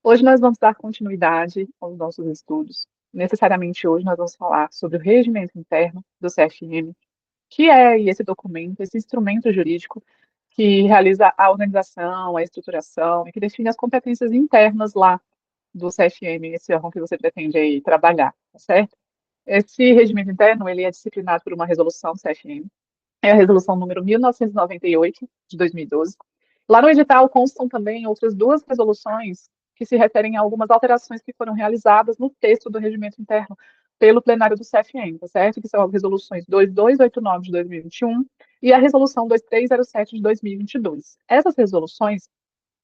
Hoje nós vamos dar continuidade aos nossos estudos. Necessariamente hoje nós vamos falar sobre o regimento interno do CFM, que é esse documento, esse instrumento jurídico que realiza a organização, a estruturação e que define as competências internas lá do CFM, esse órgão que você pretende aí trabalhar, tá certo? Esse regimento interno, ele é disciplinado por uma resolução do CFM, é a resolução número 1998, de 2012. Lá no edital constam também outras duas resoluções que se referem a algumas alterações que foram realizadas no texto do regimento interno pelo plenário do CFM, tá certo? Que são as resoluções 2289 de 2021 e a resolução 2307 de 2022. Essas resoluções,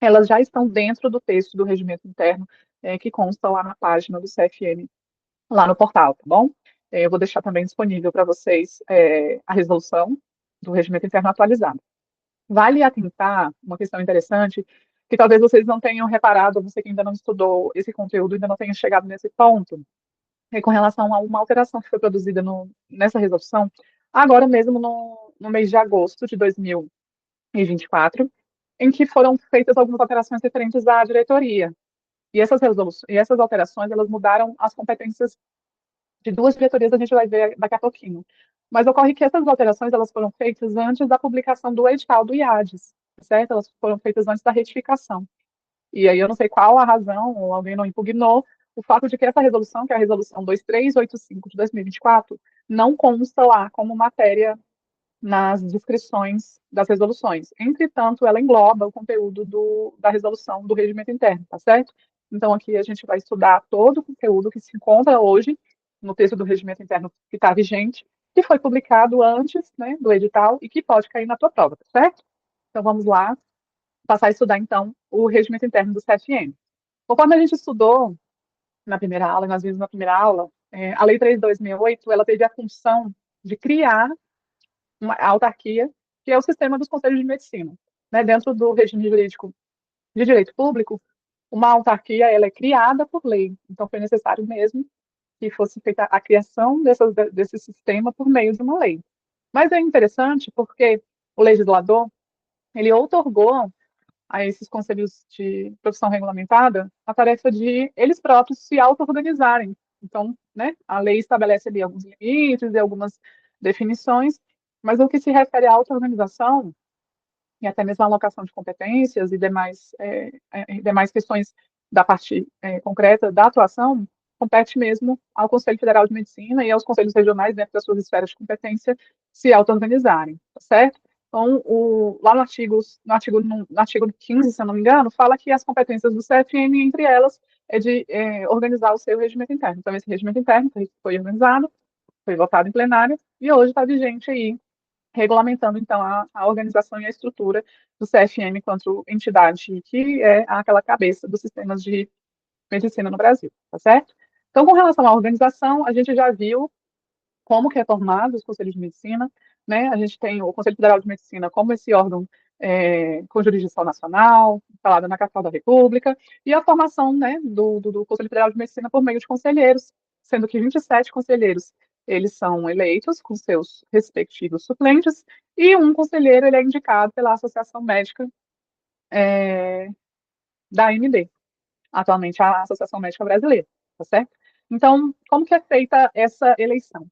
elas já estão dentro do texto do regimento interno, que consta lá na página do CFM, lá no portal, tá bom? Eu vou deixar também disponível para vocês a resolução do regimento interno atualizado. Vale atentar uma questão interessante, que talvez vocês não tenham reparado, você que ainda não estudou esse conteúdo, ainda não tenha chegado nesse ponto, é com relação a uma alteração que foi produzida nessa resolução, agora mesmo no mês de agosto de 2024, em que foram feitas algumas alterações referentes à diretoria. E essas alterações, elas mudaram as competências de duas diretorias, a gente vai ver daqui a pouquinho. Mas ocorre que essas alterações elas foram feitas antes da publicação do edital do IADES, certo? Elas foram feitas antes da retificação. E aí eu não sei qual a razão, ou alguém não impugnou, o fato de que essa resolução, que é a resolução 2385 de 2024, não consta lá como matéria nas descrições das resoluções. Entretanto, ela engloba o conteúdo da resolução do regimento interno, tá certo? Então, aqui a gente vai estudar todo o conteúdo que se encontra hoje no texto do regimento interno que está vigente, que foi publicado antes, né, do edital e que pode cair na tua prova, tá certo? Então, vamos lá, passar a estudar, então, o regimento interno do CFM. Conforme a gente estudou na primeira aula, nós vimos na primeira aula, a Lei 3268, ela teve a função de criar uma autarquia, que é o sistema dos conselhos de medicina. Né? Dentro do regime jurídico de direito público, uma autarquia ela é criada por lei, então foi necessário mesmo que fosse feita a criação desse sistema por meio de uma lei. Mas é interessante porque o legislador ele outorgou a esses conselhos de profissão regulamentada a tarefa de eles próprios se auto-organizarem. Então, né, a lei estabelece ali alguns limites e algumas definições, mas no que se refere à auto-organização, e até mesmo a alocação de competências e demais questões da parte concreta da atuação, compete mesmo ao Conselho Federal de Medicina e aos conselhos regionais, dentro das suas esferas de competência, se auto-organizarem, tá certo? Então, lá no artigo 15, se eu não me engano, fala que as competências do CFM, entre elas, é de organizar o seu regimento interno. Então, esse regimento interno foi organizado, foi votado em plenário, e hoje está vigente aí regulamentando, então, a organização e a estrutura do CFM enquanto entidade que é aquela cabeça dos sistemas de medicina no Brasil, tá certo? Então, com relação à organização, a gente já viu como que é formado os conselhos de medicina, né? A gente tem o Conselho Federal de Medicina como esse órgão com jurisdição nacional, falado na capital da República, e a formação, né, do Conselho Federal de Medicina por meio de conselheiros, sendo que 27 conselheiros eles são eleitos com seus respectivos suplentes, e um conselheiro ele é indicado pela Associação Médica da AMB, atualmente a Associação Médica Brasileira, tá certo? Então, como que é feita essa eleição?